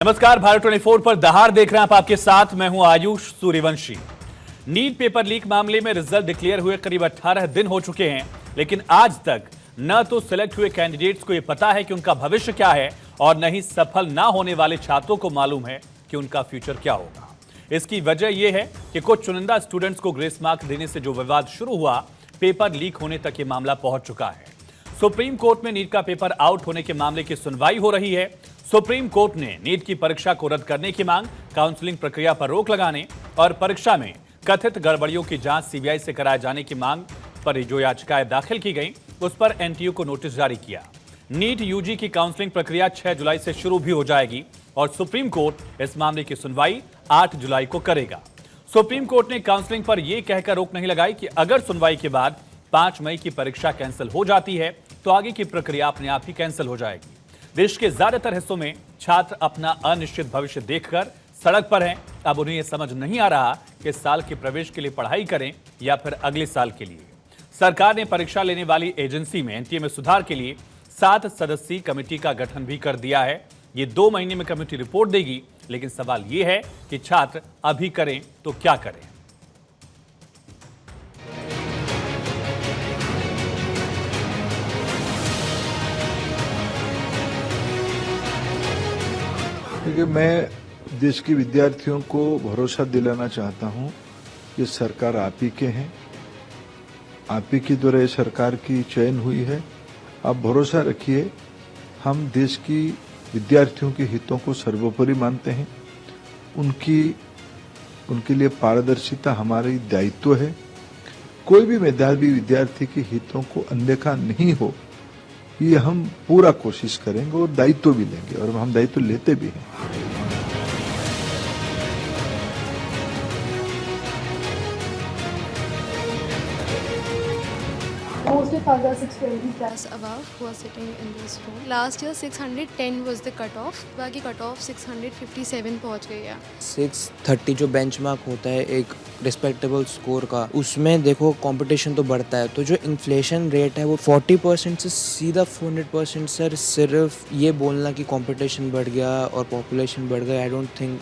नमस्कार, भारत 24 पर दहाड़ देख रहे हैं आप। आपके साथ मैं हूं Ayush Suryavanshi. NEET paper leak मामले में रिजल्ट डिक्लेयर हुए करीब 18 दिन हो चुके हैं, लेकिन आज तक न तो सिलेक्ट हुए कैंडिडेट्स को यह पता है कि उनका भविष्य क्या है और न ही सफल ना होने वाले छात्रों को मालूम है कि उनका फ्यूचर क्या होगा। इसकी वजह यह है कि कुछ चुनिंदा स्टूडेंट्स को ग्रेस मार्क देने से जो विवाद शुरू हुआ, पेपर लीक होने तक ये मामला पहुंच चुका है। सुप्रीम कोर्ट में नीट का पेपर आउट होने के मामले की सुनवाई हो रही है। सुप्रीम कोर्ट ने नीट की परीक्षा को रद्द करने की मांग, काउंसलिंग प्रक्रिया पर रोक लगाने और परीक्षा में कथित गड़बड़ियों की जांच सीबीआई से कराए जाने की मांग पर जो याचिकाएं दाखिल की गई, उस पर एनटीयू को नोटिस जारी किया। नीट यूजी की काउंसलिंग प्रक्रिया 6 जुलाई से शुरू भी हो जाएगी और सुप्रीम कोर्ट इस मामले की सुनवाई 8 जुलाई को करेगा। सुप्रीम कोर्ट ने काउंसलिंग पर यह कहकर रोक नहीं लगाई कि अगर सुनवाई के बाद 5 मई की परीक्षा कैंसिल हो जाती है तो आगे की प्रक्रिया अपने आप ही कैंसिल हो जाएगी। देश के ज्यादातर हिस्सों में छात्र अपना अनिश्चित भविष्य देखकर सड़क पर हैं। अब उन्हें यह समझ नहीं आ रहा कि इस साल के प्रवेश के लिए पढ़ाई करें या फिर अगले साल के लिए। सरकार ने परीक्षा लेने वाली एजेंसी में एनटीए में सुधार के लिए 7 सदस्यीय कमेटी का गठन भी कर दिया है। ये 2 महीने में कमेटी रिपोर्ट देगी, लेकिन सवाल यह है कि छात्र अभी करें तो क्या करें। देखिए, मैं देश के विद्यार्थियों को भरोसा दिलाना चाहता हूं कि सरकार आप ही के हैं, आप ही के द्वारा सरकार की चयन हुई है। आप भरोसा रखिए, हम देश की विद्यार्थियों के हितों को सर्वोपरि मानते हैं। उनके लिए पारदर्शिता हमारी दायित्व है। कोई भी मेधावी विद्यार्थी के हितों को अनदेखा नहीं हो, ये हम पूरा कोशिश करेंगे और दायित्व भी लेंगे, और हम दायित्व लेते भी हैं। Most of us are 620 plus above who are sitting in this room. Last year 610 was the cutoff. बाकी cutoff 657 पहुंच गई है। 630 जो बेंचमार्क होता है एक रिस्पेक्टेबल स्कोर का, उसमें देखो कंपटीशन तो बढ़ता है। तो जो इन्फ्लेशन रेट है वो 40% से सीधा 400% सर, सिर्फ ये बोलना कि कंपटीशन बढ़ गया और पॉपुलेशन बढ़ गया, I don't think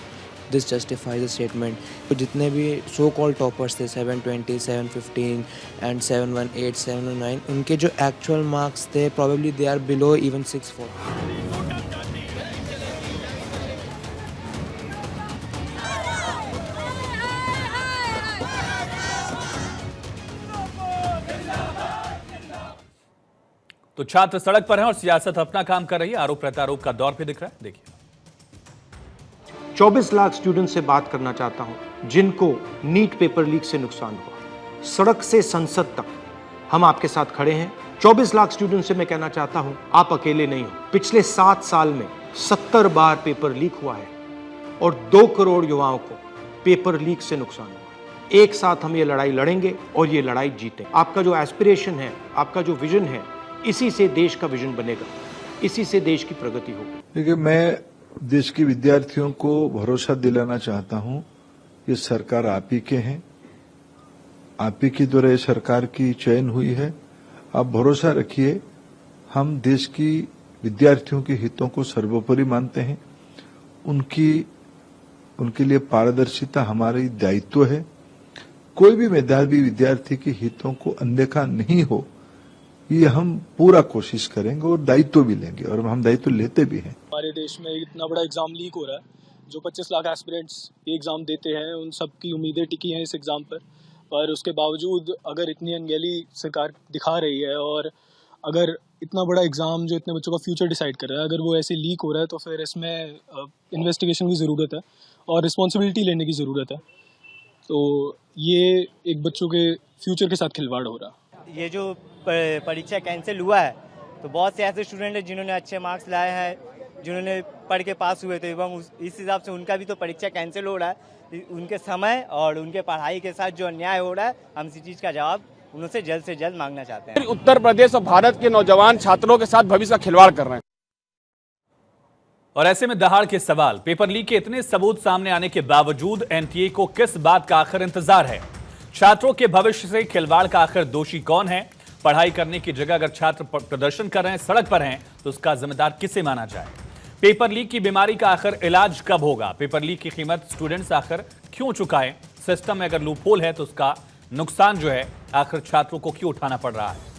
this justifies the statement. तो जितने भी सो कॉल्ड टॉपर्स थे 720, 715 एंड 718, 709, उनके जो एक्चुअल मार्क्स थे probably they are below even 640। तो छात्र सड़क पर हैं और सियासत अपना काम कर रही है। आरोप प्रत्यारोप का दौर भी दिख रहा है, देखिए। 24 लाख स्टूडेंट से बात करना चाहता हूं जिनको नीट पेपर लीक से नुकसान हुआ। सड़क से संसद तक हम आपके साथ खड़े हैं। 24 लाख स्टूडेंट से मैं कहना चाहता हूं, आप अकेले नहीं हो। पिछले 7 साल में 70 बार पेपर लीक हुआ है और 2 करोड़ युवाओं को पेपर लीक से नुकसान हुआ है। एक साथ हम ये लड़ाई लड़ेंगे और ये लड़ाई जीतें। आपका जो एस्पिरेशन है, आपका जो विजन है, इसी से देश का विजन बनेगा, इसी से देश की प्रगति होगी। देखिए, मैं देश के विद्यार्थियों को भरोसा दिलाना चाहता हूं कि सरकार आप ही के हैं, आप ही के द्वारा सरकार की चयन हुई है। आप भरोसा रखिए, हम देश की विद्यार्थियों के हितों को सर्वोपरि मानते हैं। उनके लिए पारदर्शिता हमारी दायित्व है। कोई भी मेधावी विद्यार्थी के हितों को अनदेखा नहीं हो, ये हम पूरा कोशिश करेंगे और दायित्व भी लेंगे, और हम दायित्व लेते भी हैं। हमारे देश में इतना बड़ा एग्जाम लीक हो रहा है, जो 25 लाख एस्पिरेंट्स ये एग्जाम देते हैं, उन सब की उम्मीदें टिकी हैं इस एग्जाम पर उसके बावजूद अगर इतनी अनगहली सरकार दिखा रही है और अगर इतना बड़ा एग्जाम जो इतने बच्चों का फ्यूचर डिसाइड कर रहा है, अगर वो ऐसे लीक हो रहा है तो फिर इसमें इन्वेस्टिगेशन की ज़रूरत है और रिस्पॉन्सिबिलिटी लेने की ज़रूरत है। तो ये एक बच्चों के फ्यूचर के साथ खिलवाड़ हो रहा है। ये जो परीक्षा कैंसिल हुआ है तो बहुत से ऐसे स्टूडेंट हैं जिन्होंने अच्छे मार्क्स लाए हैं, जिन्होंने पढ़ के पास हुए थे, एवं इस हिसाब से उनका भी तो परीक्षा कैंसिल हो रहा है। उनके समय और उनके पढ़ाई के साथ जो अन्याय हो रहा है, हम इसी चीज़ का जवाब उनसे जल्द से जल्द मांगना चाहते हैं। उत्तर प्रदेश और भारत के नौजवान छात्रों के साथ भविष्य का खिलवाड़ कर रहे हैं। और ऐसे में दहाड़ के सवाल, पेपर लीक के इतने सबूत सामने आने के बावजूद एनटीए को किस बात का आखिर इंतजार है? छात्रों के भविष्य से खिलवाड़ का आखिर दोषी कौन है? पढ़ाई करने की जगह अगर छात्र प्रदर्शन कर रहे हैं, सड़क पर हैं, तो उसका जिम्मेदार किसे माना जाए? पेपर लीक की बीमारी का आखिर इलाज कब होगा? पेपर लीक की कीमत स्टूडेंट्स आखिर क्यों चुकाएं? सिस्टम में अगर लूपहोल है तो उसका नुकसान जो है आखिर छात्रों को क्यों उठाना पड़ रहा है?